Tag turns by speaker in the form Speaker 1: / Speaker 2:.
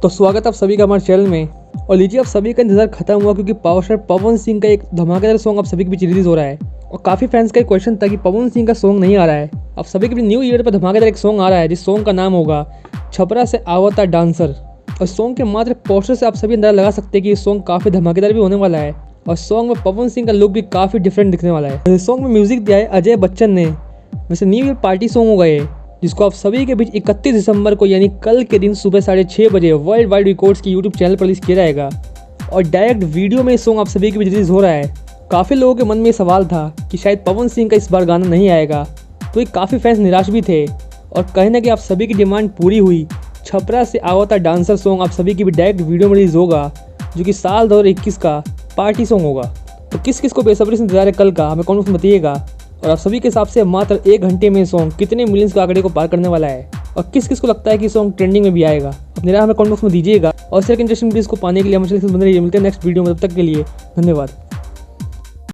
Speaker 1: तो स्वागत आप सभी का हमारे चैनल में। और लीजिए आप सभी का इंतजार खत्म हुआ क्योंकि पावर स्टार पवन सिंह का एक धमाकेदार सॉन्ग आप सभी के बीच रिलीज हो रहा है। और काफ़ी फैंस का एक क्वेश्चन था कि पवन सिंह का सॉन्ग नहीं आ रहा है। अब सभी के बीच न्यू ईयर पर धमाकेदार एक सॉन्ग आ रहा है जिस सॉन्ग का नाम होगा छपरा से आवता डांसर। और सॉन्ग के मात्र पोस्टर से आप सभी अंदाजा लगा सकते हैं कि ये सॉन्ग काफ़ी धमाकेदार भी होने वाला है। और सॉन्ग में पवन सिंह का लुक भी काफ़ी डिफरेंट दिखने वाला है। सॉन्ग में म्यूजिक दिया है अजय बच्चन ने। वैसे न्यू ईयर पार्टी सॉन्ग होगा ये, जिसको आप सभी के बीच 31 दिसंबर को यानी कल के दिन सुबह 6:30 बजे वर्ल्ड वाइड रिकॉर्ड्स की यूट्यूब चैनल पर रिलीज किया जाएगा। और डायरेक्ट वीडियो में सॉन्ग आप सभी के बीच रिलीज हो रहा है। काफ़ी लोगों के मन में ये सवाल था कि शायद पवन सिंह का इस बार गाना नहीं आएगा, तो ये काफ़ी फैंस निराश भी थे। और कहीं ना कि आप सभी की डिमांड पूरी हुई। छपरा से आवता डांसर सॉन्ग आप सभी की भी डायरेक्ट वीडियो में रिलीज होगा, जो कि साल 2021 का पार्टी सॉन्ग होगा। तो किस किस को बेसब्री से इंतजार है कल का, हमें कमेंट में बताइएगा। और आप सभी के हिसाब से मात्र 1 घंटे में सॉन्ग कितने मिलियंस के आंकड़े को पार करने वाला है, और किस किस को लगता है कि सॉन्ग ट्रेंडिंग में भी आएगा, अपने राय हमें कमेंट बॉक्स में दीजिएगा। और इस तरह के इंटरेस्टिंग वीडियोस को पाने के लिए हमारे चैनल से बने रहिए। मिलते हैं नेक्स्ट वीडियो में, तब तक के लिए धन्यवाद।